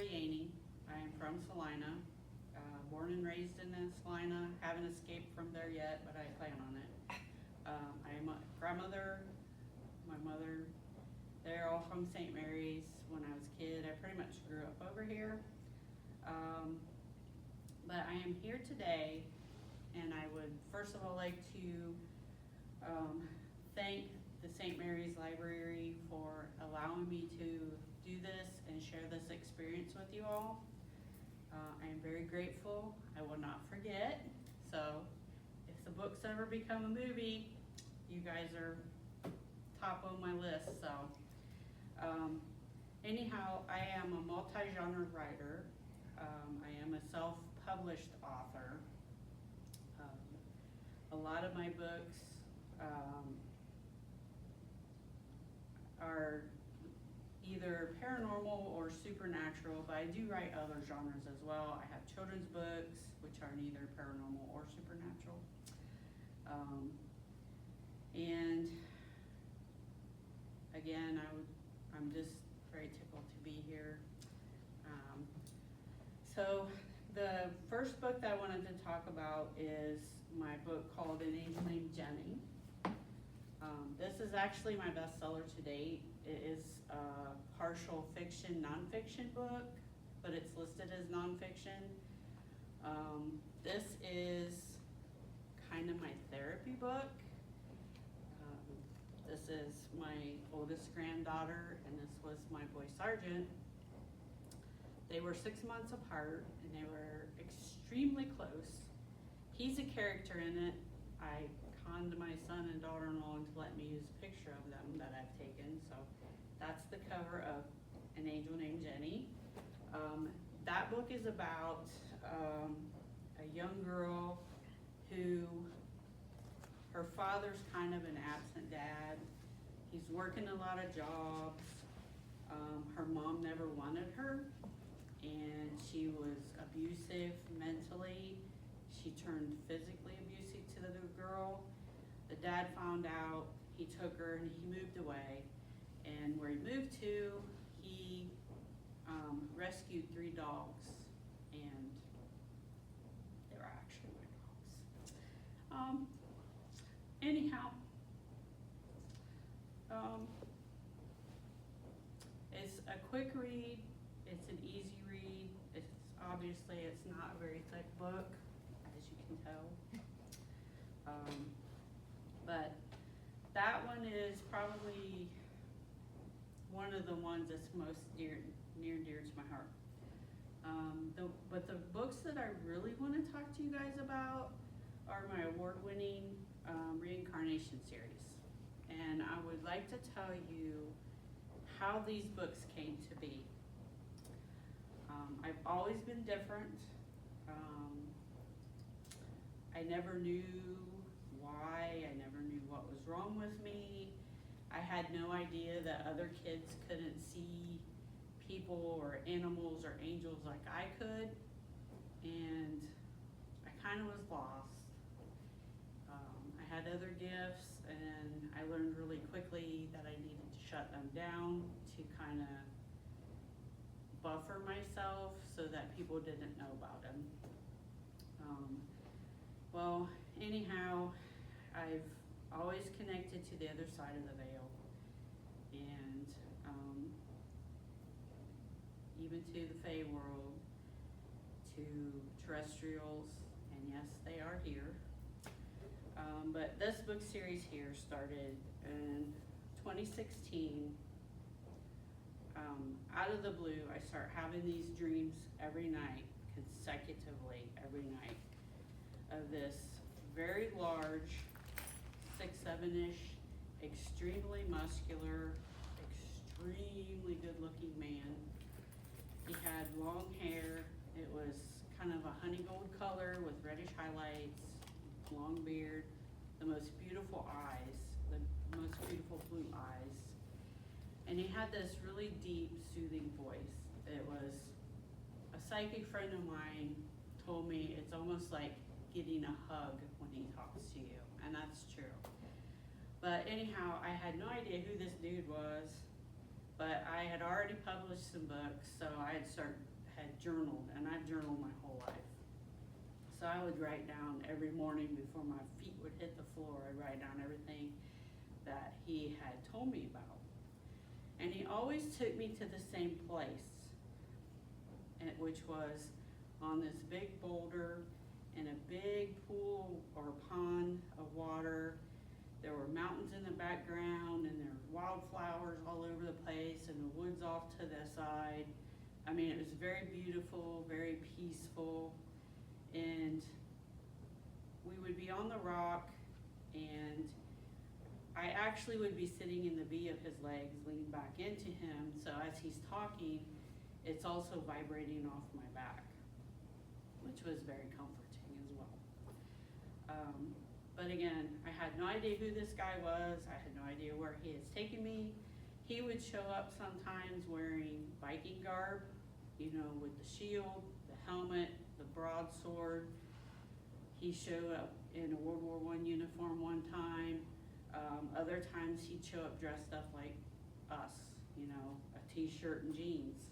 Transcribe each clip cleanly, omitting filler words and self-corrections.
Yaney. I am from Salina, born and raised in Salina. Haven't escaped from there yet, but I plan on it. I am a grandmother, my mother. They're all from St. Mary's. When I was a kid, I pretty much grew up over here. But I am here today, and I would first of all like to thank the St. Mary's Library for allowing me to do this and share this experience with you all. I am very grateful. I will not forget. So if the books ever become a movie, you guys are top on my list. So anyhow, I am a multi-genre writer. I am a self-published author. A lot of my books are either paranormal or supernatural, but I do write other genres as well. I have children's books, which are neither paranormal or supernatural. And again, I'm just very tickled to be here. So the first book that I wanted to talk about is my book called An Angel Named Jenny. This is actually my bestseller to date. It is a partial fiction, nonfiction book, but it's listed as nonfiction. This is kind of my therapy book. This is my oldest granddaughter, and this was my boy sergeant. They were 6 months apart, and they were extremely close. He's a character in it. I conned my son and daughter-in-law to let me use a picture of them that I've taken. So that's the cover of An Angel Named Jenny. That book is about a young girl who, her father's kind of an absent dad. He's working a lot of jobs. Her mom never wanted her, and she was abusive mentally. She turned physically abusive to the little girl. The dad found out, he took her and he moved away. And where he moved to, he rescued 3 dogs, and they were actually my dogs. Anyhow, it's a quick read, it's an easy read. Obviously it's not a very thick book, as you can tell. But that one is probably one of the ones that's most near and dear to my heart. But the books that I really want to talk to you guys about are my award-winning reincarnation series. And I would like to tell you how these books came to be. I've always been different. I never knew why. I never knew what was wrong with me. I had no idea that other kids couldn't see people or animals or angels like I could. And I kind of was lost. I had other gifts, and I learned really quickly that I needed to shut them down to kind of buffer myself so that people didn't know about them. Well, anyhow, I've always connected to the other side of the veil, and even to the Fae world, to terrestrials, and yes, they are here. But this book series here started in 2016. Out of the blue, I start having these dreams every night, consecutively every night, of this very large, 6'7"-ish, extremely muscular, extremely good-looking man. He had long hair. It was kind of a honey gold color with reddish highlights, long beard, the most beautiful eyes, the most beautiful blue eyes. And he had this really deep, soothing voice. It was, a psychic friend of mine told me it's almost like getting a hug when he talks to you, and that's true. But anyhow, I had no idea who this dude was, but I had already published some books, so I had started had journaled, and I've journaled my whole life. So I would write down every morning before my feet would hit the floor, I'd write down everything that he had told me about. And he always took me to the same place, which was on this big boulder in a big pool or pond of water. There were mountains in the background, and there were wildflowers all over the place, and the woods off to the side. I mean, it was very beautiful, very peaceful, and we would be on the rock, and I actually would be sitting in the V of his legs, leaning back into him, so as he's talking, it's also vibrating off my back, which was very comforting as well. But again, I had no idea who this guy was. I had no idea where he has taken me. He would show up sometimes wearing Viking garb, you know, with the shield, the helmet, the broadsword. He showed up in a World War I uniform one time. Other times he'd show up dressed up like us, you know, a t-shirt and jeans,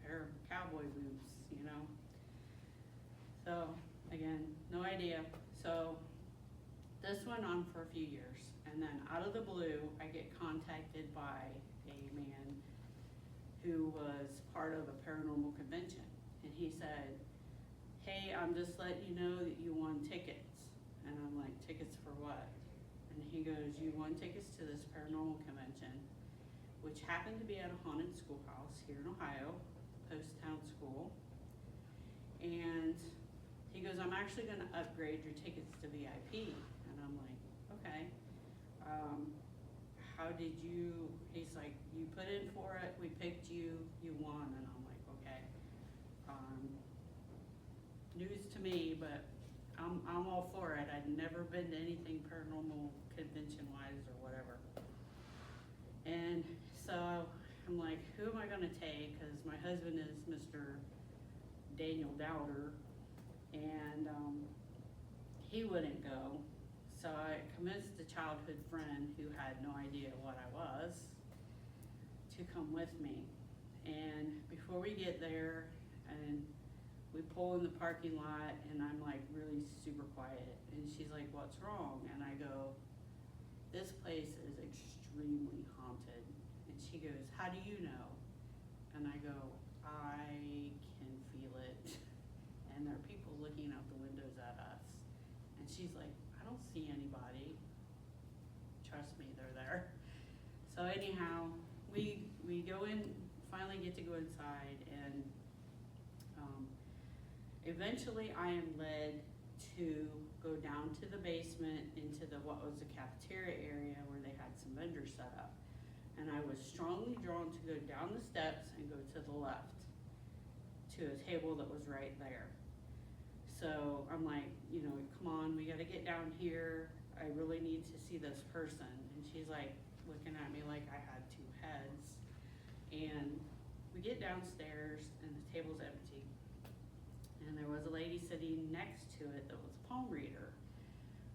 pair of cowboy boots, you know. So again, no idea. So this went on for a few years, and then out of the blue, I get contacted by a man who was part of a paranormal convention, and he said, "Hey, I'm just letting you know that you won tickets." And I'm like, "Tickets for what?" And he goes, "You won tickets to this paranormal convention, which happened to be at a haunted schoolhouse here in Ohio, Post-Town School. And he goes, I'm actually gonna upgrade your tickets to VIP." And I'm like, "Okay. How did you," he's like, "You put in for it, we picked you, you won." And I'm like, "Okay. News to me, but I'm all for it. I'd never been to anything paranormal convention-wise or whatever." And so I'm like, who am I gonna take? Because my husband is Mr. Daniel Dowder, and he wouldn't go. So I convinced a childhood friend who had no idea what I was to come with me. And before we get there, and we pull in the parking lot, and I'm like really super quiet, and she's like, "What's wrong?" And I go, "This place is extremely haunted." And she goes, "How do you know?" And I go, "I can feel it." And there are people looking out the windows at us. And she's like, "I don't see anybody. Trust me, they're there." So anyhow, we go in, finally get to go inside, and eventually I am led to go down to the basement into what was the cafeteria area where they had some vendors set up. And I was strongly drawn to go down the steps and go to the left to a table that was right there. So I'm like, you know, "Come on, we gotta get down here. I really need to see this person." And she's like looking at me like I had two heads. And we get downstairs, and the table's empty. And there was a lady sitting next to it that was a palm reader.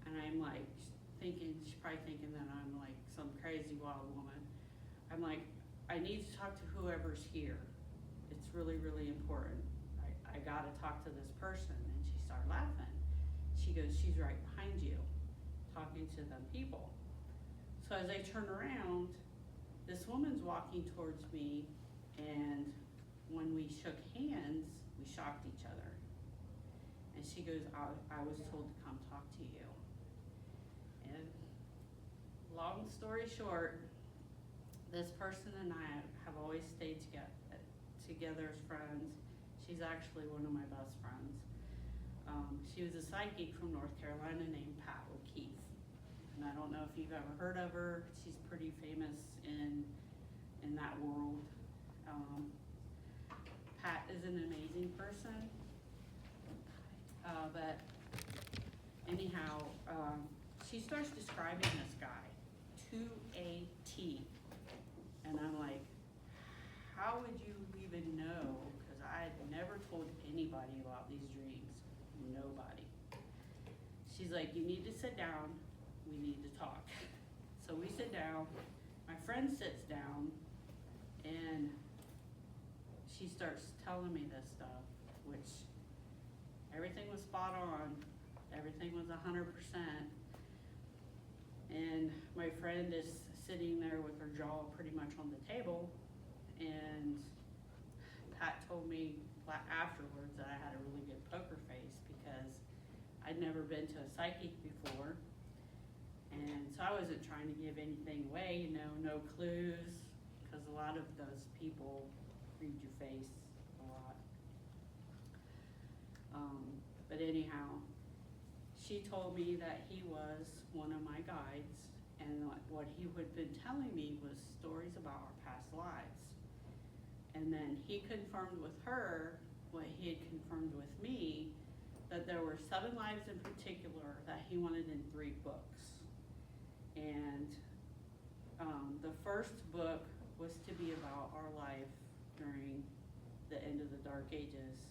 And I'm like thinking, she's probably thinking that I'm like some crazy wild woman. I'm like, "I need to talk to whoever's here. It's really, really important. I gotta talk to this person." And she started laughing. She goes, "She's right behind you, talking to them people." So as I turn around, this woman's walking towards me, and when we shook hands, we shocked each other. And she goes, I was told to come talk to you." And long story short, this person and I have always stayed together as friends. She's actually one of my best friends. She was a psychic from North Carolina named Pat O'Keefe. And I don't know if you've ever heard of her. She's pretty famous in that world. Pat is an amazing person. But anyhow, she starts describing this guy to a T. And I'm like, how would you even know? Because I had never told anybody about these dreams. Nobody. She's like, "You need to sit down. We need to talk." So we sit down. My friend sits down, and she starts telling me this stuff, which everything was spot on, everything was 100%. And my friend is sitting there with her jaw pretty much on the table, and Pat told me afterwards that I had a really good poker face because I'd never been to a psychic before. And so I wasn't trying to give anything away, you know, no clues, because a lot of those people read your face a lot. But anyhow, she told me that he was one of my guides, and what he had been telling me was stories about our past lives. And then he confirmed with her what he had confirmed with me, that there were 7 lives in particular that he wanted in 3 books. And the first book was to be about our life during the end of the Dark Ages.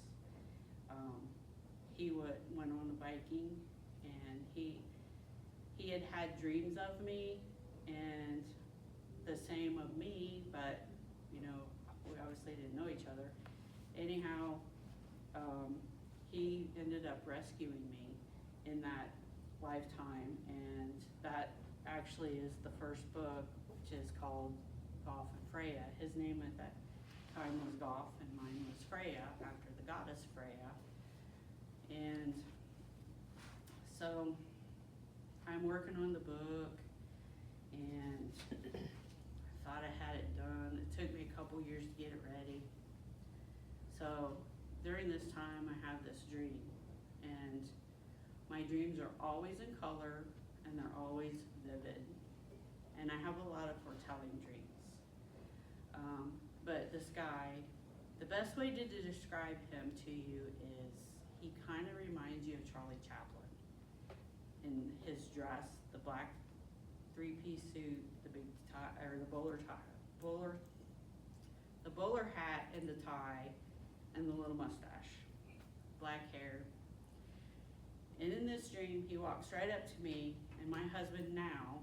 He went on a Viking, and he had dreams of me, and the same of me, but you know, we obviously didn't know each other. Anyhow, he ended up rescuing me in that lifetime, and that actually is the first book, which is called Goth and Freya. His name at that time was Goth, and mine was Freya, after the goddess Freya. And so I'm working on the book, and I thought I had it done. It took me a couple years to get it ready. So during this time, I have this dream, and my dreams are always in color, and they're always vivid. And I have a lot of foretelling dreams. But this guy, the best way to describe him to you is he kind of reminds you of Charlie Chaplin in his dress, the black 3-piece suit, the big tie, or the bowler hat and the tie, and the little mustache, black hair. And in this dream, he walks right up to me and my husband now,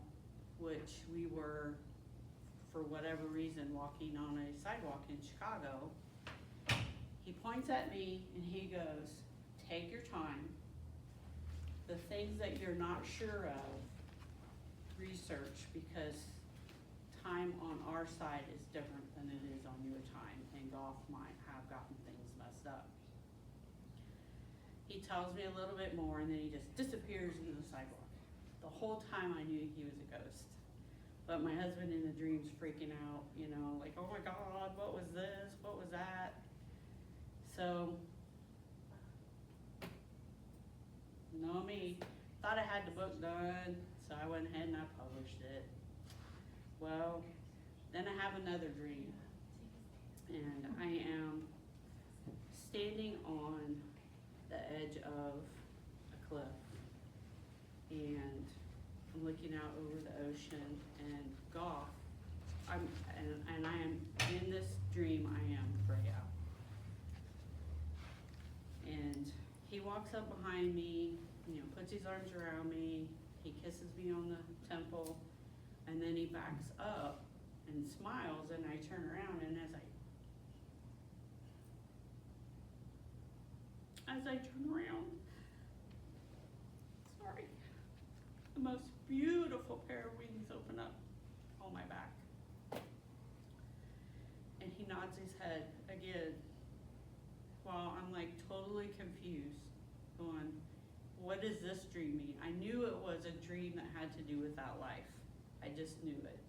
which we were, for whatever reason, walking on a sidewalk in Chicago. He points at me and he goes, "Take your time. The things that you're not sure of, research, because time on our side is different than it is on your time, and Goth might have gotten things messed up." He tells me a little bit more, and then he just disappears into the sidewalk. The whole time I knew he was a ghost. But my husband in the dream's freaking out, you know, like, oh my God, what was this? What was that? So, know me, thought I had the book done, so I went ahead and I published it. Well, then I have another dream, and I am standing on the edge of a cliff, and I'm looking out over the ocean, and Goth, and I am, in this dream, I am Freya. And he walks up behind me, you know, puts his arms around me, he kisses me on the temple, and then he backs up and smiles, and I turn around, and as I turn around, sorry, the most beautiful pair of wings open up on my back. And he nods his head again, while I'm like totally confused, going, what does this dream mean? I knew it was a dream that had to do with that life. I just knew it.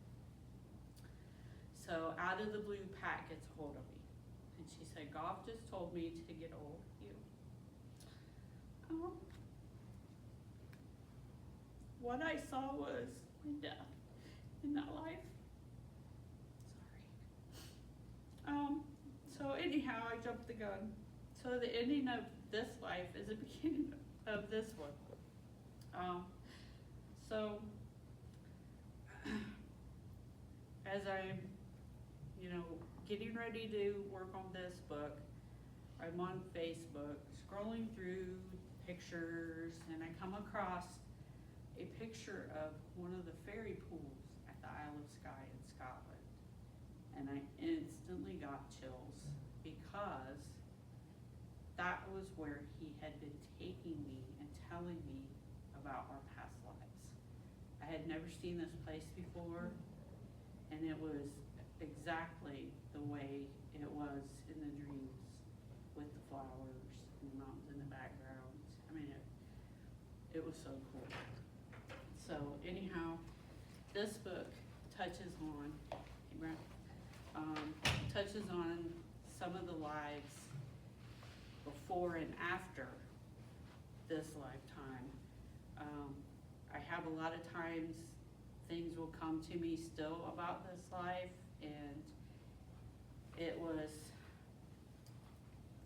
So out of the blue, Pat gets a hold of me. And she said, Goff just told me to get a hold of you. What I saw was my death in that life. Sorry. So anyhow, I jumped the gun. So the ending of this life is the beginning of this one. So as I'm, getting ready to work on this book, I'm on Facebook scrolling through pictures, and I come across a picture of one of the fairy pools at the Isle of Skye in Scotland. And I instantly got chills because because that was where he had been taking me and telling me about our past lives. I had never seen this place before, and it was exactly the way it was in the dreams, with the flowers and the mountains in the background. I mean, it was so cool. So anyhow, this book touches on some of the lives before and after this lifetime. I have a lot of times things will come to me still about this life, and it was,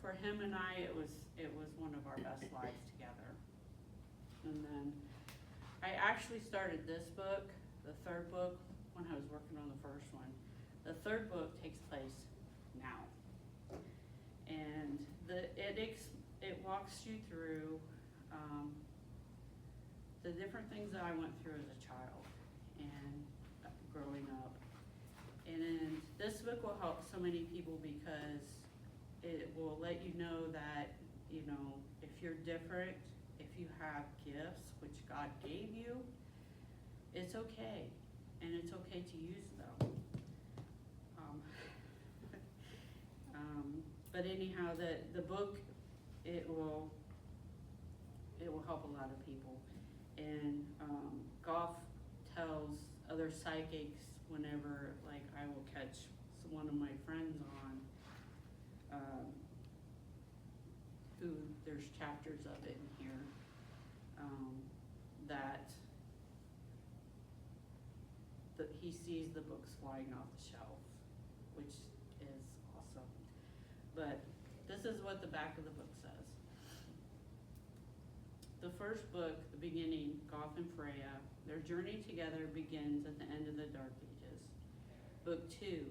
for him and I, it was one of our best lives together. And then I actually started this book, the third book, when I was working on the first one. The third book takes place now, and it walks you through the different things that I went through as a child and growing up. And this book will help so many people because it will let you know that, you know, if you're different, if you have gifts which God gave you, it's okay, and it's okay to use them. But anyhow, the book, it will help a lot of people. And Goff tells other psychics whenever, like, I will catch one of my friends on, who there's chapters of it in here, that he sees the books flying off the shelf, which is awesome. But this is what the back of the book says. The first book, the beginning, Goff and Freya, their journey together begins at the end of the Dark Ages. Book 2,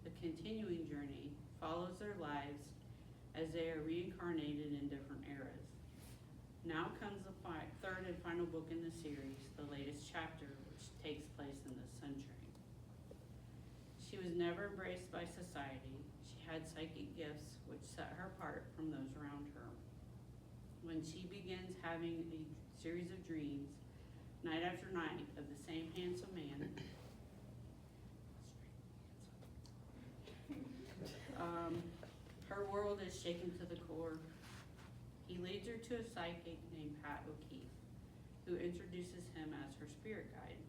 the continuing journey, follows their lives as they are reincarnated in different eras. Now comes the third and final book in the series, the latest chapter, which takes place in this century. She was never embraced by society. She had psychic gifts which set her apart from those around her. When she begins having a series of dreams, night after night, of the same handsome man, her world is shaken to the core. He leads her to a psychic named Pat O'Keefe, who introduces him as her spirit guide.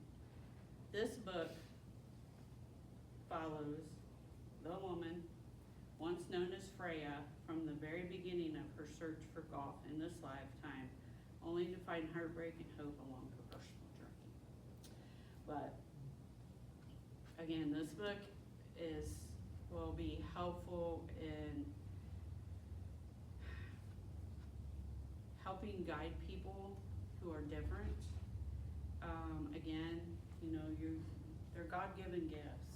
This book follows the woman, once known as Freya, from the very beginning of her search for Goff in this lifetime, only to find heartbreak and hope along her personal journey. But again, this book will be helpful in helping guide people who are different. Again, you know, they're God-given gifts.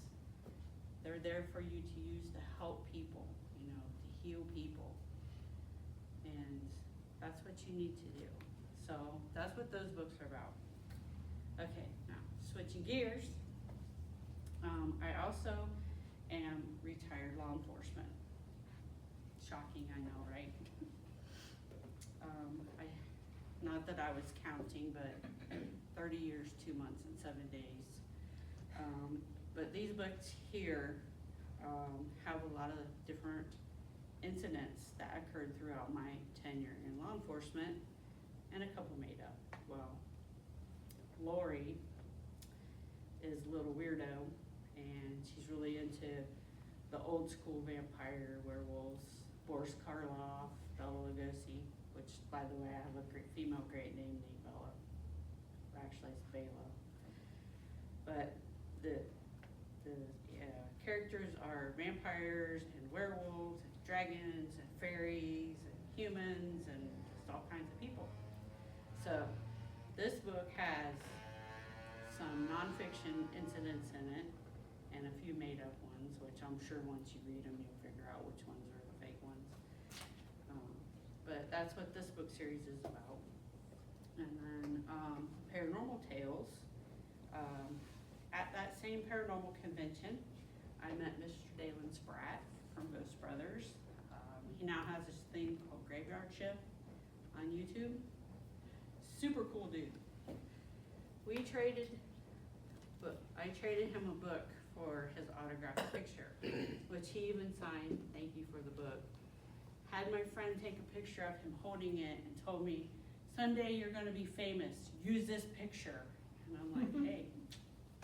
They're there for you to use to help people, you know, to heal people. And that's what you need to do. So that's what those books are about. Okay, now switching gears. I also am retired law enforcement. Shocking, I know, right? Not that I was counting, but 30 years, 2 months, and 7 days. But these books here have a lot of different incidents that occurred throughout my tenure in law enforcement, and a couple made up. Well, Lori is a little weirdo, and she's really into the old school vampire werewolves, Boris Karloff, Bela Lugosi, which, by the way, I have a female great name named Bella. Actually, it's Bela. But the characters are vampires and werewolves and dragons and fairies and humans and just all kinds of people. So this book has some nonfiction incidents in it and a few made-up ones, which I'm sure once you read them, you'll figure out which ones are the fake ones. But that's what this book series is about. And then Paranormal Tales. At that same paranormal convention, I met Mr. Dalen Spratt from Ghost Brothers. now has this thing called Graveyard Shift on YouTube. Super cool dude. I traded him a book for his autographed picture, which he even signed, thank you for the book. Had my friend take a picture of him holding it and told me, someday you're gonna be famous, use this picture. And I'm like, hey,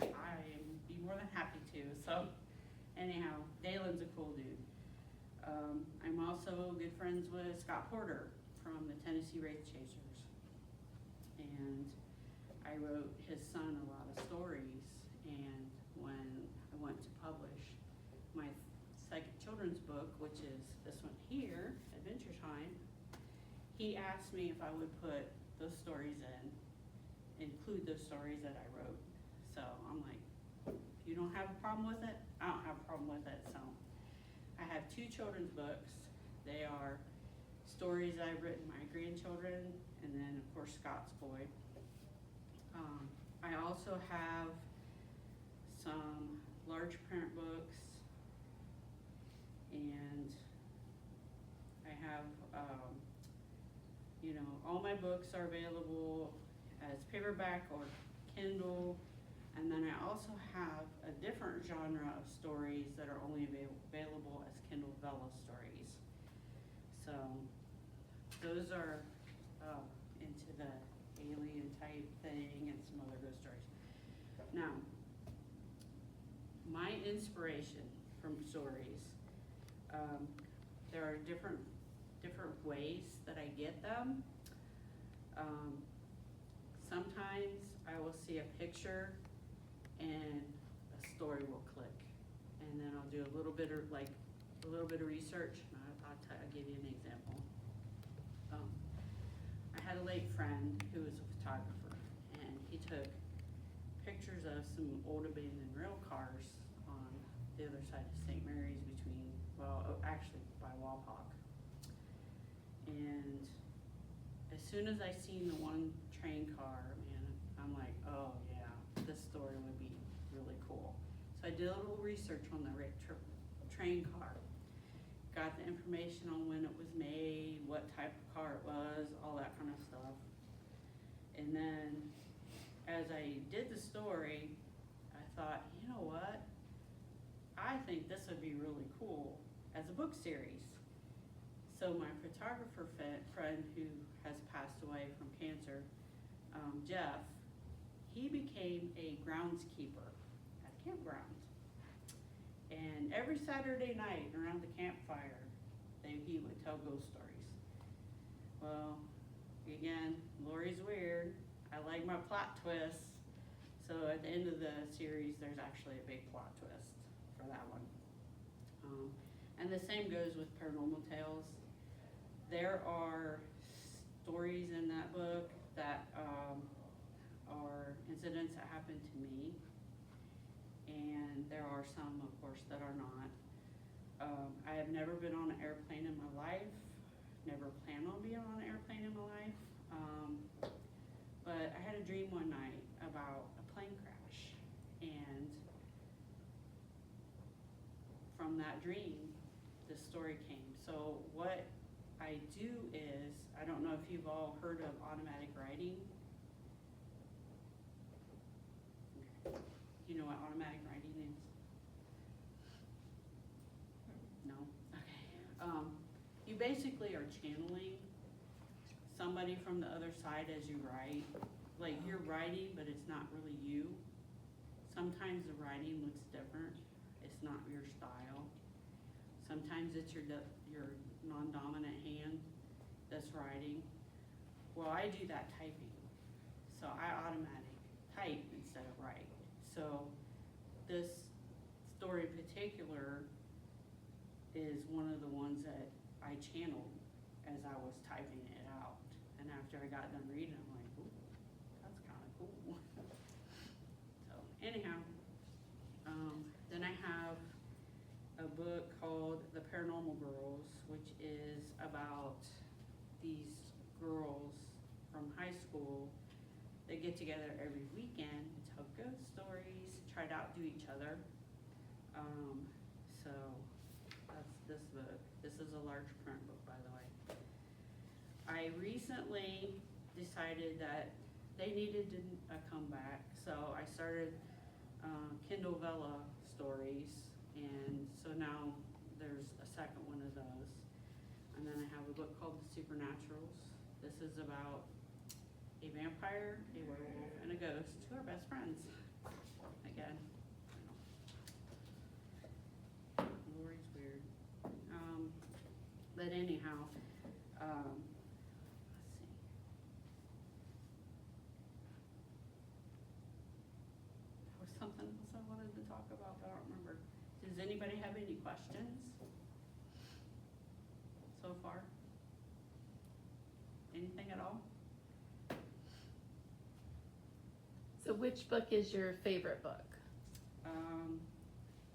I'd be more than happy to. So anyhow, Dalen's a cool dude. I'm also good friends with Scott Porter from the Tennessee Wraith Chasers. And I wrote his son a lot of stories, and when I went to publish my second children's book, which is this one here, Adventure Time, he asked me if I would put those stories include those stories that I wrote. So I'm like, if you don't have a problem with it, I don't have a problem with it. So I have 2 children's books. They are stories I've written my grandchildren, and then of course Scott's boy. I also have some large print books, and I have, all my books are available as paperback or Kindle, and then I also have a different genre of stories that are only available as Kindle Vella stories. So those are into the alien type thing and some other ghost stories. Now, my inspiration from stories, there are different ways that I get them. Sometimes I will see a picture and a story will click, and then I'll do a little bit of research. And I'll give you an example. I had a late friend who was a photographer, and he took pictures of some old abandoned rail cars on the other side of St. Mary's actually by Walpock. And as soon as I seen the one train car, man, I'm like, oh yeah, this story would be really cool. So I did a little research on the train car. Got the information on when it was made, what type of car it was, all that kind of stuff. And then as I did the story, I thought, you know what? I think this would be really cool as a book series. So my photographer friend who has passed away from cancer, Jeff, he became a groundskeeper at a campground. And every Saturday night around the campfire, he would tell ghost stories. Well, again, Lori's weird. I like my plot twists. So at the end of the series, there's actually a big plot twist for that one. And the same goes with Paranormal Tales. There are stories in that book that are incidents that happened to me, and there are some, of course, that are not. I have never been on an airplane in my life, never plan on being on an airplane in my life, but I had a dream one night about a plane crash, and from that dream, this story came. So what I do is, I don't know if you've all heard of automatic writing. Okay. Do you know what automatic writing is? No? Okay. You basically are channeling somebody from the other side as you write. Like you're writing, but it's not really you. Sometimes the writing looks different. It's not your style. Sometimes it's your non-dominant hand that's writing. Well, I do that typing. So I automatic type instead of write. So this story in particular is one of the ones that I channeled as I was typing it out. And after I got done reading, I'm like, ooh, that's kind of cool. So anyhow, then I have a book called The Paranormal Girls, which is about these girls from high school that get together every weekend to tell ghost stories, try to outdo each other. So that's this book. This is a large print book I recently decided that they needed a comeback, so I started Kindle Vella stories, and so now there's a second one of those. And then I have a book called The Supernaturals. This is about a vampire, a werewolf, and a ghost who are best friends. Again, Lori's weird. But anyhow, let's see. There was something else I wanted to talk about, but I don't remember. Does anybody have any questions so far? Anything at all? So which book is your favorite book?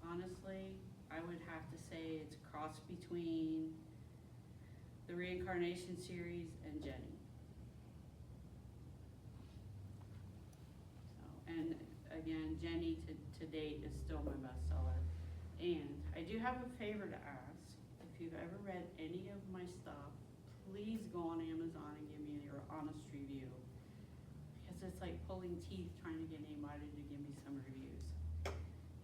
Honestly, I would have to say it's a cross between the Reincarnation series and Jenny. So, and again, Jenny to date is still my bestseller. And I do have a favor to ask. If you've ever read any of my stuff, please go on Amazon and give me your honest review. Because it's like pulling teeth trying to get anybody to give me some reviews.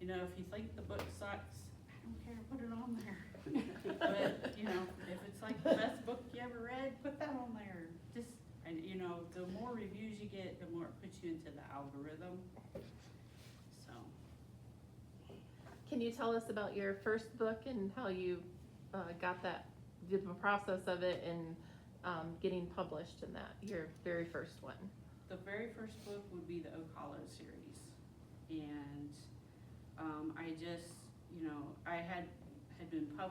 You know, if you think the book sucks, I don't care, put it on there. But, you know, if it's like the best book you ever read, put that on there. Just, and you know, the more reviews you get, the more it puts you into the algorithm. So. Can you tell us about your first book and how you got that, the process of it and getting published in that, your very first one? The very first book would be the Oak Hollow series. And I just, you know, I had been I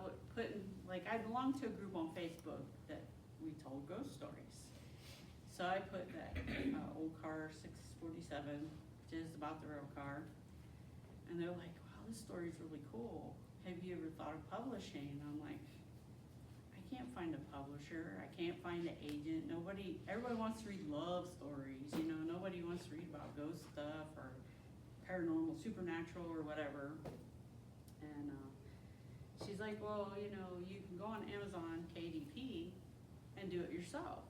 belonged to a group on Facebook that we told ghost stories. So I put that old car 647, which is about the rail car. And they're like, wow, this story's really cool. Have you ever thought of publishing? And I'm like, I can't find a publisher. I can't find an agent. Everybody wants to read love stories, you know, nobody wants to read about ghost stuff or paranormal, supernatural, or whatever. And she's like, well, you know, you can go on Amazon KDP and do it yourself.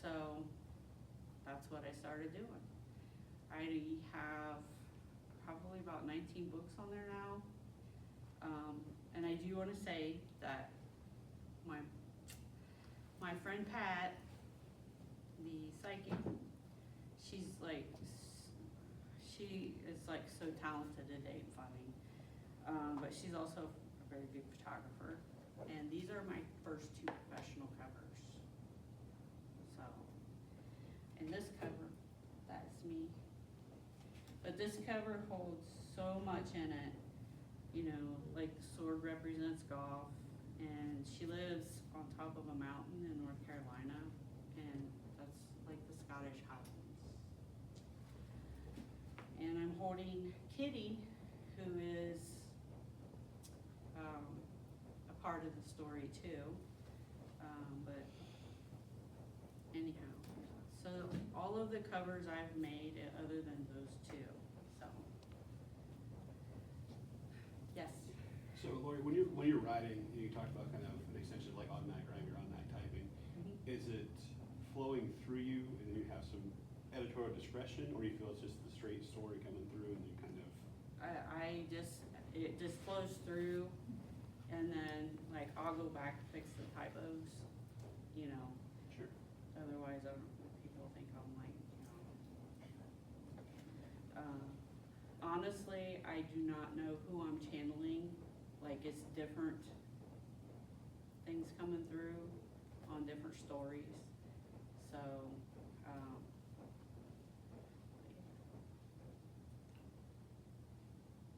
So that's what I started doing. I have probably about 19 books on there now. And I do want to say that my friend Pat, the psychic, she is like so talented at and funny, but she's also a very good photographer. And these are my first two professional covers. So, and this cover, that's me. But this cover holds so much in it. You know, like the sword represents golf, and she lives on top of a mountain in North Carolina, and that's like the Scottish Highlands. And I'm holding Kitty, who is a part of the story too. But anyhow, so all of the covers I've made other than those two. So, yes. So Lori, when you're writing, you talked about kind of an extension of like automatic writing or automatic typing. Mm-hmm. Is it flowing through you and then you have some editorial discretion, or you feel it's just the straight story coming through and you kind of? It just flows through, and then like I'll go back and fix the typos, you know. Sure. Otherwise, people think I'm like, you know. Honestly, I do not know who I'm channeling. Like, it's different things coming through on different stories. So,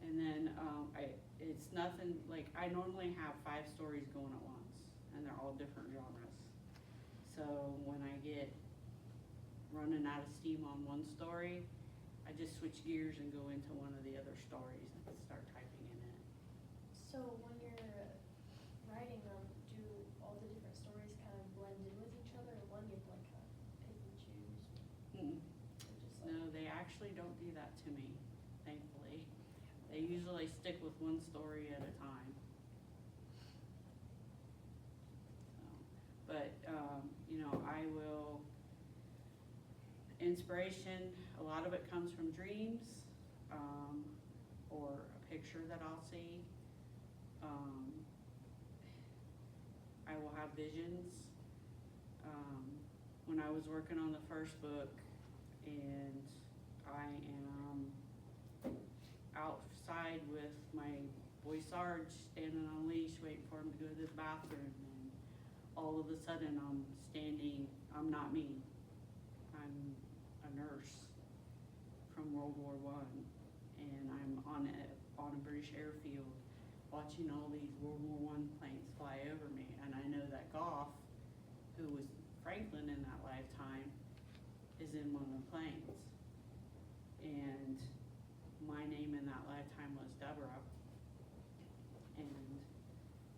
and then it's nothing, like, I normally have 5 stories going at once, and they're all different genres. So when I get running out of steam on one story, I just switch gears and go into one of the other stories and start typing in it. So when you're writing them, do all the different stories kind of blend in with each other, or one you have like a pick and choose? Just like... No, they actually don't do that to me, thankfully. They usually stick with one story at a time. So, but you know, I will inspiration, a lot of it comes from dreams, or a picture that I'll see. I will have visions. When I was working on the first book, and I am outside with my boy Sarge standing on a leash waiting for him to go to the bathroom, and all of a sudden I'm standing, I'm not me. I'm a nurse from World War I, and I'm on a British airfield watching all these World War I planes fly over me, and I know that Goff, who was Franklin in that lifetime, is in one of the planes. And my name in that lifetime was Deborah. And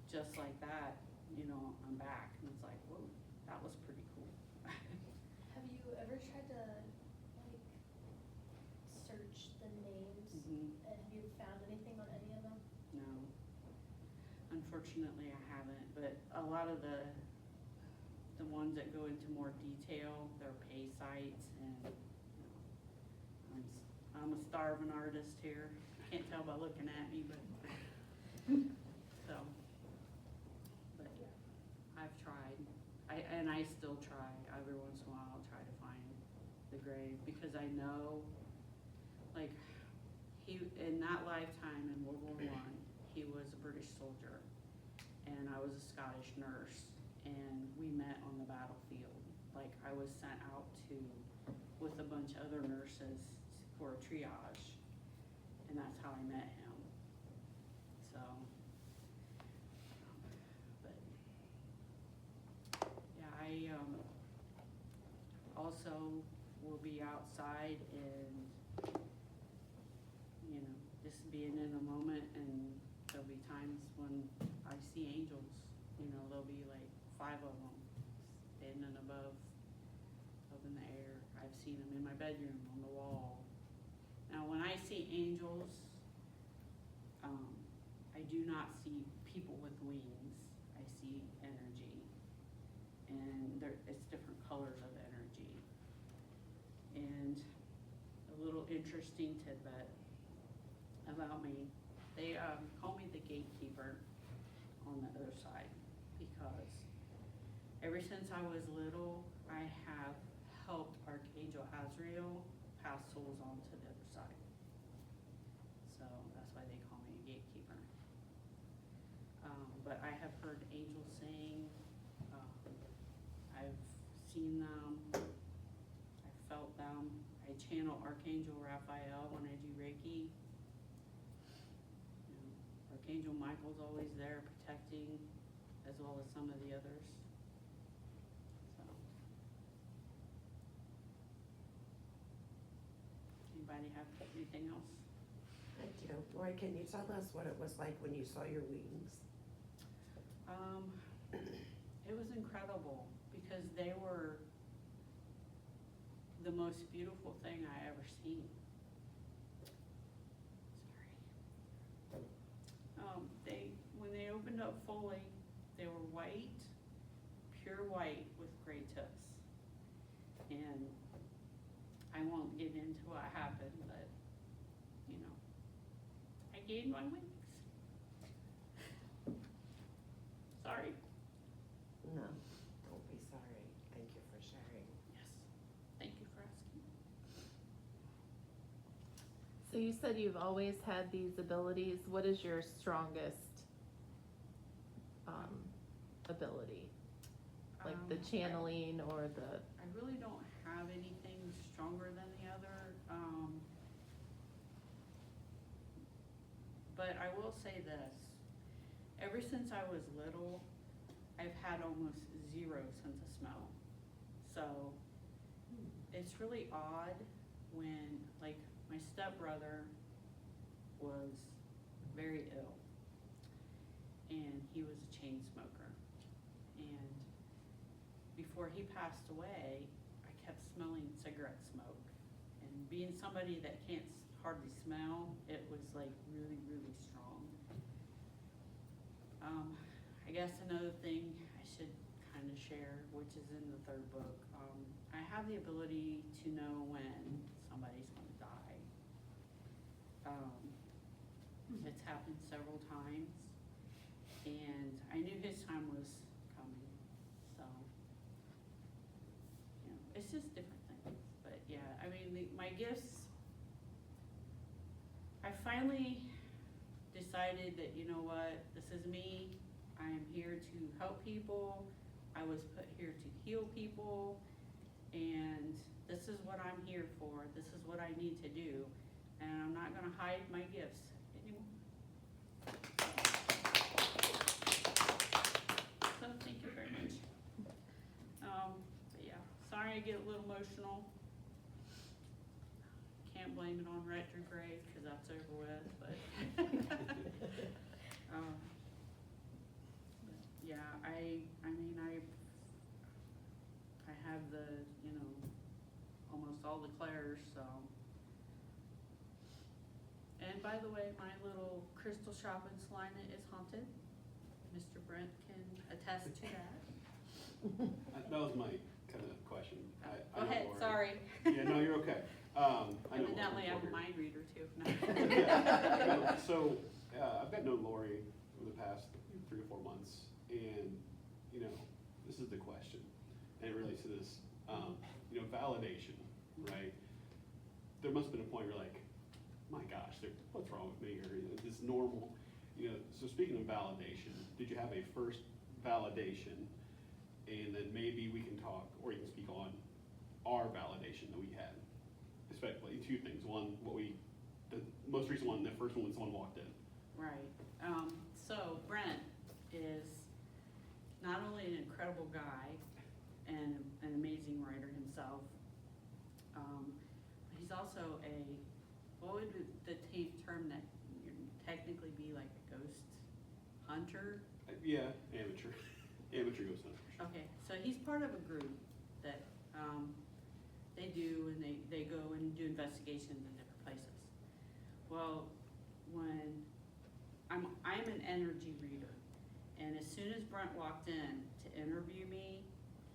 just like that, you know, I'm back, and it's like, whoa, that was pretty cool. Have you ever tried to, like, search the names? Mhm. And have you found anything on any of them? No, unfortunately I haven't, but a lot of the ones that go into more detail, they're pay sites, and, you know, I'm a starving artist here. Can't tell by looking at me, but, so, but yeah, I've tried. And I still try, every once in a while I'll try to find the grave, because I know, like, he, in that lifetime in World War I, he was a British soldier, and I was a Scottish nurse, and we met on the battlefield. Like, I was sent out with a bunch of other nurses for a triage, and that's how I met him. So, but, yeah, I also will be outside and, you know, just being in the moment, and there'll be times when I see angels, you know, there'll be like 5 of them standing above in the air. I've seen them in my bedroom on the wall. Now, when I see angels, I do not see people with wings. I see energy, and it's different colors of energy. And a little interesting tidbit about me, they call me the gatekeeper on the other side, because ever since I was little, I have helped Archangel Azrael pass souls on to the other side. So that's why they call me a gatekeeper. But I have heard angels sing. I've seen them. I've felt them. I channel Archangel Raphael when I do Reiki. You know, Archangel Michael's always there protecting, as well as some of the others. So, anybody have anything else? I do. Lori, can you tell us what it was like when you saw your wings? It was incredible, because they were the most beautiful thing I ever seen. Sorry. When they opened up fully, they were white, pure white with gray tips. And I won't get into what happened, but, you know, I gained my wings. Sorry. No, don't be sorry. Thank you for sharing. Yes, thank you for asking. So you said you've always had these abilities. What is your strongest ability? Like the channeling or the... I really don't have anything stronger than the other. But I will say this. Ever since I was little, I've had almost zero sense of smell. So it's really odd when, like, my stepbrother was very ill, and he was a chain smoker. And before he passed away, I kept smelling cigarette smoke. And being somebody that can't hardly smell, it was like really, really strong. I guess another thing I should kind of share, which is in the third book. I have the ability to know when somebody's gonna die. It's happened several times, and I knew his time was coming, so, you know, it's just different things, but yeah, I mean, my gifts, I finally decided that, you know what, this is me, I am here to help people, I was put here to heal people, and this is what I'm here for, this is what I need to do, and I'm not gonna hide my gifts anymore. So, thank you very much. But yeah, sorry I get a little emotional. Can't blame it on retrograde, cause that's over with, but. Yeah, I mean, I have the, you know, almost all the clairs, so. And by the way, my little crystal shop in Salina is haunted. Mr. Brent can attest to that. That was my kind of question. I Go know ahead, Lori. sorry. Yeah, no, you're okay. I know Evidently, I'm Lori. a mind reader too. Yeah. No, so, I've got to know Lori over the past 3 or 4 months, and, you know, this is the question, and it relates to this, you know, validation, right? There must have been a point where you're like, my gosh, what's wrong with me, or is this normal? You know, so speaking of validation, did you have a first validation, and then maybe we can talk, or you can speak on our validation that we had? Especially 2 things. One, the most recent one, the first one when someone walked in. Right, so Brent is not only an incredible guy and an amazing writer himself, but he's also what would the term that technically be like a ghost hunter? Yeah, amateur ghost hunter. Okay, so he's part of a group that, they do, and they go and do investigations in different places. Well, when I'm an energy reader, and as soon as Brent walked in to interview me,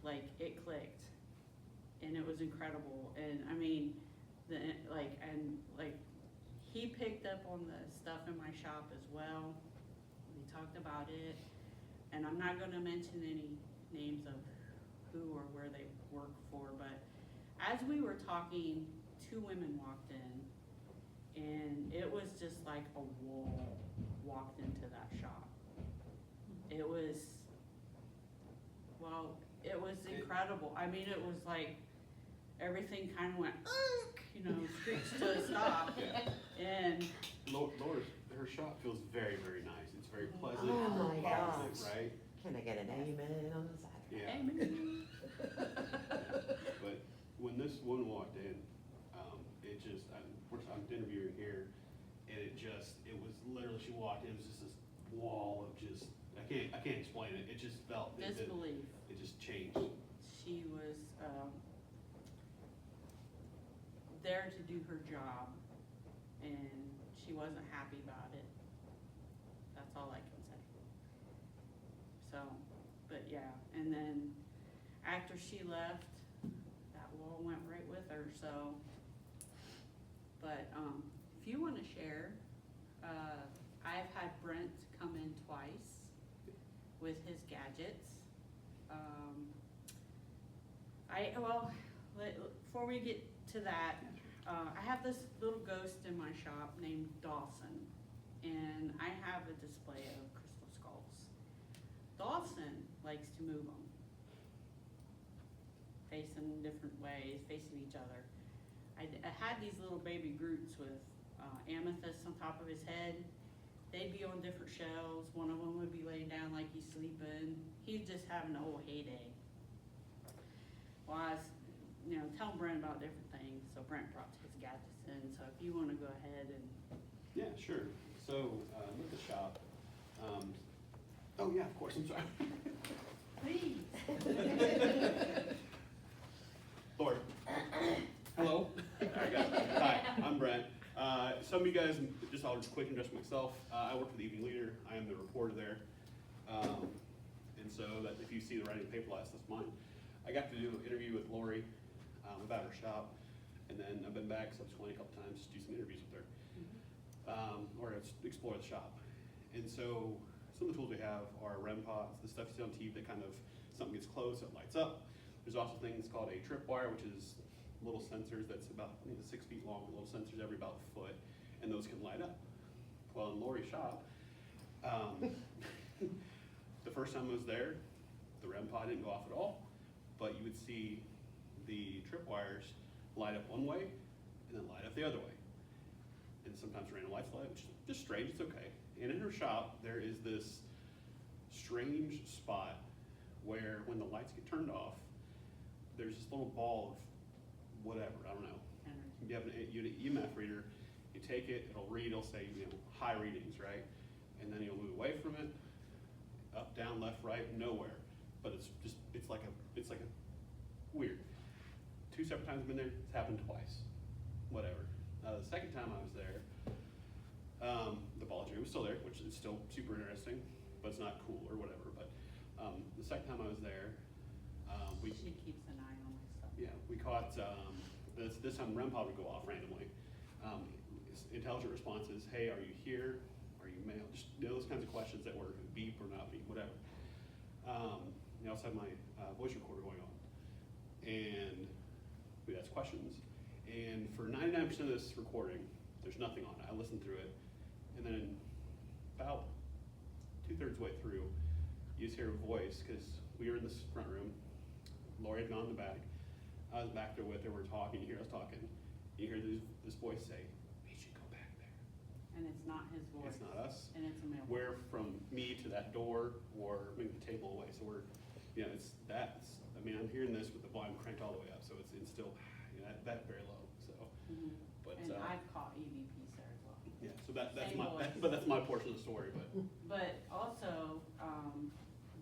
like, it clicked, and it was incredible, and I mean, he picked up on the stuff in my shop as well, we talked about it, and I'm not gonna mention any names of who or where they work for, but as we were talking, 2 women walked in, and it was just like a wall walked into that shop. It was, well, it was incredible. I mean, it was like, everything kind of went, you know, screeched to a stop, Yeah. and Laura's, her shop feels very, very nice. It's very pleasant, Oh my positive, gosh. right? Can I get an amen on the side? Yeah. amen. But when this woman walked in, it just, I'm interviewing here, and it was literally, she walked in, it was just this wall of just, I can't explain it. It just felt, Disbelief. it just changed. She was, there to do her job, and she wasn't happy about it. That's all I can say. So, but yeah, and then after she left, that wall went right with her, so. But, if you wanna share, I've had Brent come in twice with his gadgets. Before we get to that, I have this little ghost in my shop named Dawson, and I have a display of crystal skulls. Dawson likes to move them, facing different ways, facing each other. I had these little baby Groots with amethyst on top of his head. They'd be on different shelves. One of them would be laying down like he's sleeping. He's just having a whole heyday. Well, I was, telling Brent about different things, so Brent brought his gadgets in. So if you want to go ahead and. Yeah, sure. So, with the shop, oh yeah, of course, I'm sorry. Please. Lord. Hello. Hi, I'm Brent. Some of you guys, I'll just quick introduce myself. I work for the Evening Leader. I am the reporter there. And And so that if you see the writing paper last, that's mine. I got to do an interview with Lori about her shop, and then I've been back subsequently a couple times to do some interviews with her, or explore the shop. And so some of the tools we have are REM pods, the stuff you see on TV that kind of, something gets close, it lights up. There's also things called a tripwire, which is little sensors that's about 6 feet long, little sensors every about a foot, and those can light up. Well, in Lori's shop, the first time I was there, the REM pod didn't go off at all, but you would see the tripwires light up one way and then light up the other way. And sometimes random lights light, which is just strange, it's okay. And in her shop, there is this strange spot where when the lights get turned off, there's this little ball of whatever, I don't know. You have an EMF reader, you take it, it'll read, it'll say, high readings, right? And then you'll move away from it, up, down, left, right, nowhere. But it's like a weird. 2 separate times I've been there, it's happened twice, whatever. The second time I was there, the ball tree was still there, which is still super interesting, but it's not cool or whatever. But the second time I was there, She keeps an eye on my stuff. yeah, we caught, this time REM pod would go off randomly. Intelligent responses, hey, are you here? Are you male? Just those kinds of questions that were beep or not beep, whatever. I also had my voice recorder going on. And we'd ask questions. And for 99% of this recording, there's nothing on it. I listened through it. And then about 2/3 way through, you just hear a voice, because we were in this front room. Lori had gone in the back. I was back there with her, we're talking, you hear us talking. You hear this voice say, "We should go back there." And it's not his voice. It's not us. And it's a male. We're from me to that door, or maybe the table away, so we're, I'm hearing this with the volume cranked all the way up, so it's still, that very low, so. Mhm. But, And I've caught EVPs there as well. yeah, so that's Same voice. that's my portion of the story, but. But also,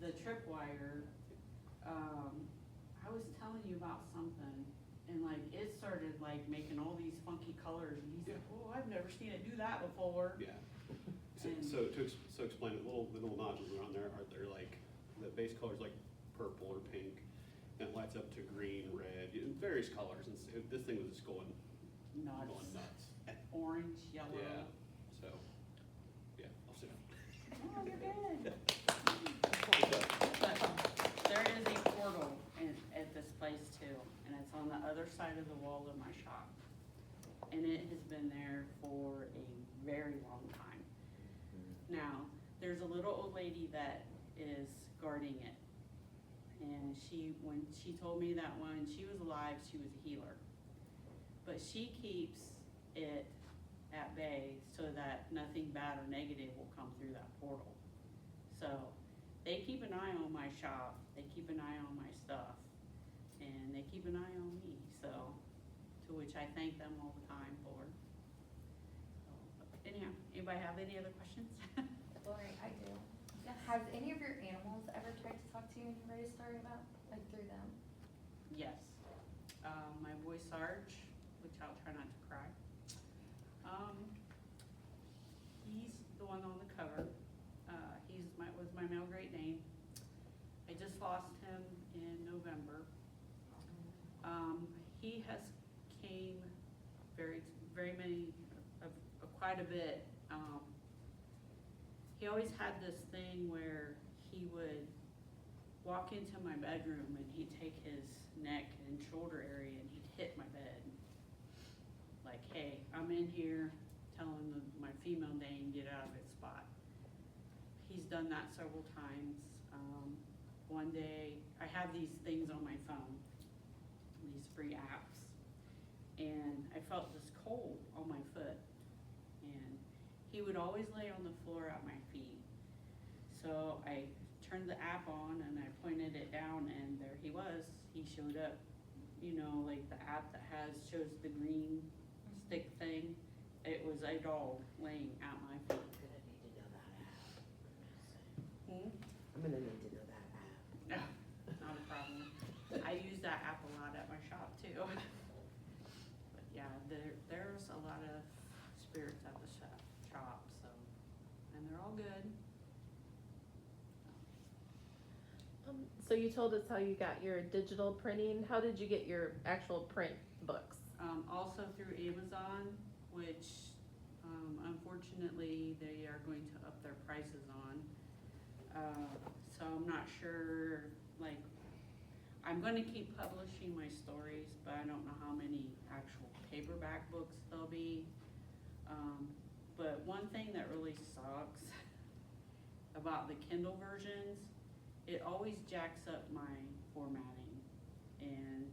the tripwire, I was telling you about something, and like, it started like making all these funky colors, and he's like, oh, I've never seen it do that before. Yeah. And- So explain it, the little nodules around there, are there like, the base color's like purple or pink, and it lights up to green, red, various colors, and this thing was just going Nuts. nuts. Orange, yellow. Yeah, so, yeah, I'll sit down. Oh, you're good. But there is a portal at this place too, and it's on the other side of the wall of my shop. And it has been there for a very long time. Now, there's a little old lady that is guarding it. And when she told me that when she was alive, she was a healer. But she keeps it at bay so that nothing bad or negative will come through that portal. So they keep an eye on my shop, they keep an eye on my stuff, and they keep an eye on me, so, to which I thank them all the time for. So, anyhow, anybody have any other questions? Lori, I do. Has any of your animals ever tried to talk to you and write a story about, like through them? Yes. My boy Sarge, which I'll try not to cry. He's the one on the cover. Was my male Great Dane. I just lost him in November. He has came very many, quite a bit. He always had this thing where he would walk into my bedroom and he'd take his neck and shoulder area and he'd hit my bed. Like, hey, I'm in here, telling my female Dane, get out of its spot. He's done that several times. One day, I have these things on my phone, these free apps, and I felt this cold on my foot. And he would always lay on the floor at my feet. So I turned the app on and I pointed it down and there he was. He showed up, like the app that shows the green stick thing. It was a dog laying at my feet. I'm gonna need to know that app. Hmm? I'm gonna need to know that app. No, not a problem. I use that app a lot at my shop too. But yeah, there's a lot of spirits at the shop, so, and they're all good. So you told us how you got your digital printing. How did you get your actual print books? Also through Amazon, which, unfortunately, they are going to up their prices on. So I'm not sure, like, I'm gonna keep publishing my stories, but I don't know how many actual paperback books there'll be. But one thing that really sucks about the Kindle versions, it always jacks up my formatting, and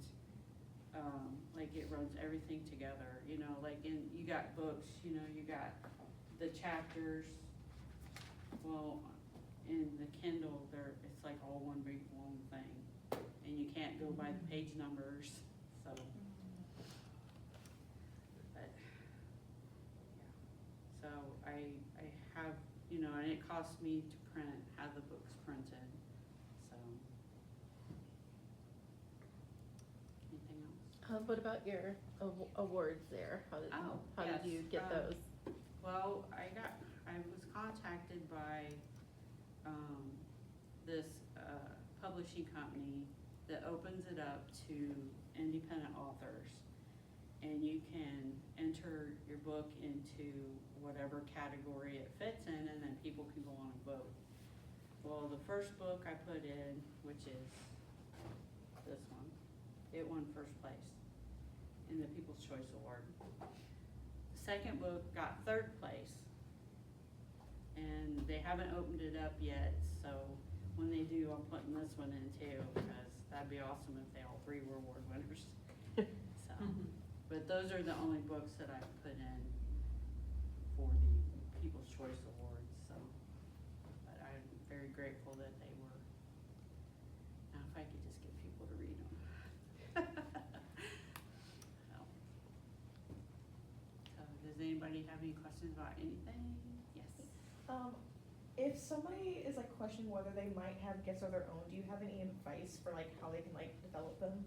like it runs everything together, you know, like you got books, you know, you got the chapters, well, in the Kindle, it's like all one big long thing, and you can't go by the page numbers, so. But, yeah, so I have, you know, and it costs me to have the books printed, so. Anything else? What about your awards there? How yes, did you get those? Well, I was contacted by, this, publishing company that opens it up to independent authors. And you can enter your book into whatever category it fits in, and then people can go on and vote. Well, the first book I put in, which is this one, it won first place in the People's Choice Award. The second book got third place, and they haven't opened it up yet, so when they do, I'm putting this one in too, because that'd be awesome if they all three were award winners. So, but those are the only books that I've put in for the People's Choice Awards, so. But I'm very grateful that they were. Now, if I could just get people to read them. So, does anybody have any questions about anything? Yes. If somebody is like questioning whether they might have gifts of their own, do you have any advice for like how they can like develop them?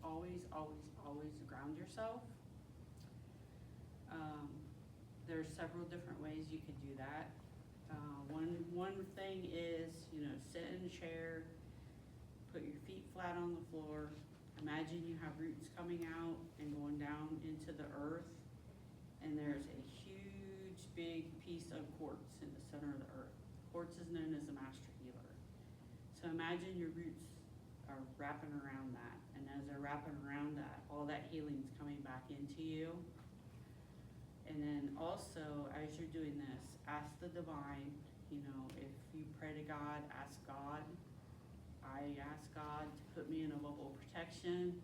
Always ground yourself. There's several different ways you could do that. One thing is, you know, sit in a chair, put your feet flat on the floor. Imagine you have roots coming out and going down into the earth, and there's a huge big piece of quartz in the center of the earth. Quartz is known as a master healer. So imagine your roots are wrapping around that, and as they're wrapping around that, all that healing's coming back into you. And then also, as you're doing this, ask the divine, you know, if you pray to God, ask God. I ask God to put me in a bubble of protection,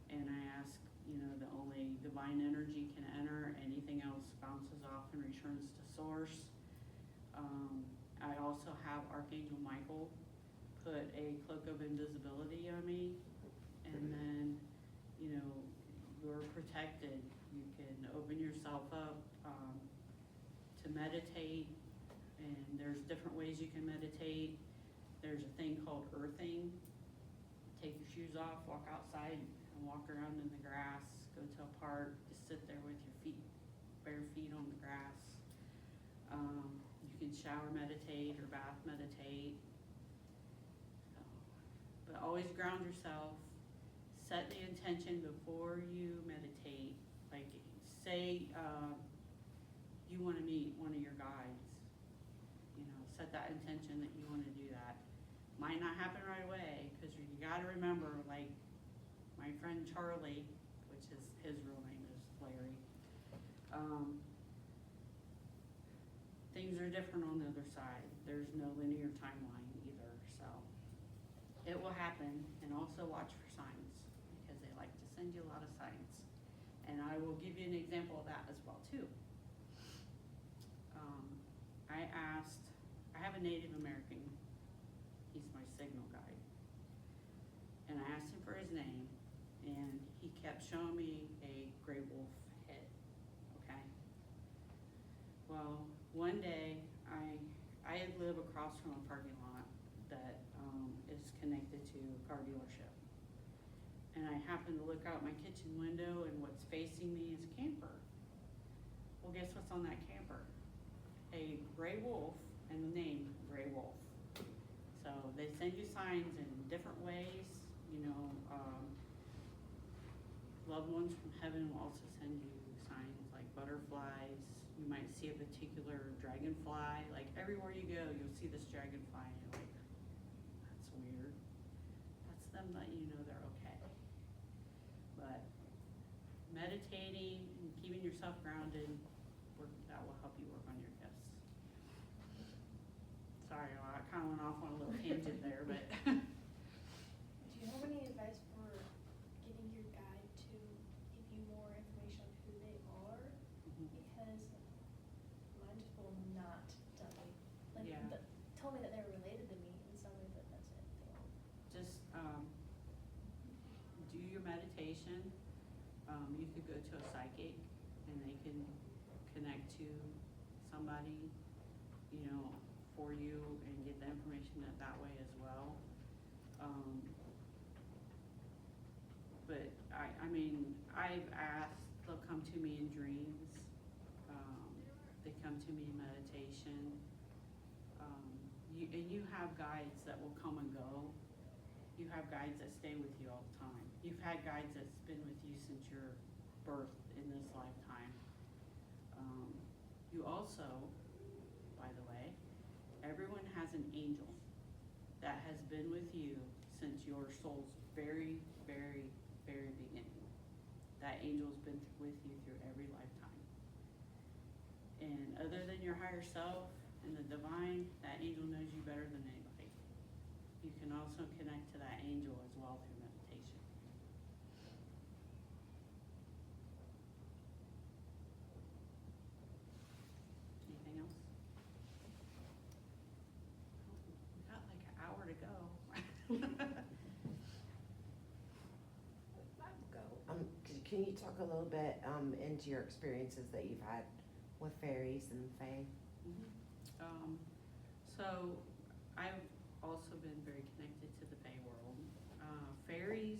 and I ask, you know, the only divine energy can enter, anything else bounces off and returns to source. I also have Archangel Michael put a cloak of invisibility on me, and then, you know, you're protected. You can open yourself up to meditate, and there's different ways you can meditate. There's a thing called earthing. Take your shoes off, walk outside, and walk around in the grass. Go to a park, just sit there with your feet, bare feet on the grass. You can shower meditate or bath meditate. But always ground yourself. Set the intention before you meditate. Like, say you want to meet one of your guides. You know, set that intention that you want to do that. Might not happen right away, because you got to remember, like my friend Charlie, which is his real name is Larry. Things are different on the other side. There's no linear timeline either, so it will happen. And also watch for signs, because they like to send you a lot of signs. And I will give you an example of that as well too. I have a Native American, he's my signal guide, and I asked him for his name, and he kept showing me a gray wolf head, okay? Well, one day, I live across from a parking lot that is connected to a car dealership. And I happened to look out my kitchen window, and what's facing me is a camper. Well, guess what's on that camper? A gray wolf, and the name Gray Wolf. So send you signs in different ways, you know, loved ones from heaven will also send you signs like butterflies. You might see a particular dragonfly, like everywhere you go, you'll see this dragonfly and you're like, that's weird. That's them letting you know they're okay. But meditating and keeping yourself grounded, that will help you work on your gifts. Sorry, I kind of went off on a little tangent there, but Do you have any advice for getting your guide to give you more information on who they are? Because mine just will not tell me. Like, Yeah. tell me that they're related to me in some way, but that's it. They won't. just do your meditation. You could go to a psychic and they can connect to somebody, you know, for you and get the information that way as well. But I mean, I've asked, they'll come to me in dreams. They come to me in meditation. You have guides that will come and go. You have guides that stay with you all the time. You've had guides that's been with you since your birth in this lifetime. You also, by the way, everyone has an angel that has been with you since your soul's very, very, very beginning. That angel's been with you through every lifetime. And other than your higher self and the divine, that angel knows you better than anybody. You can also connect to that angel as well through meditation. Anything else? We got like an hour to go. Can you talk a little bit, into your experiences that you've had with fairies and fae? So I've also been very connected to the Fae world. Fairies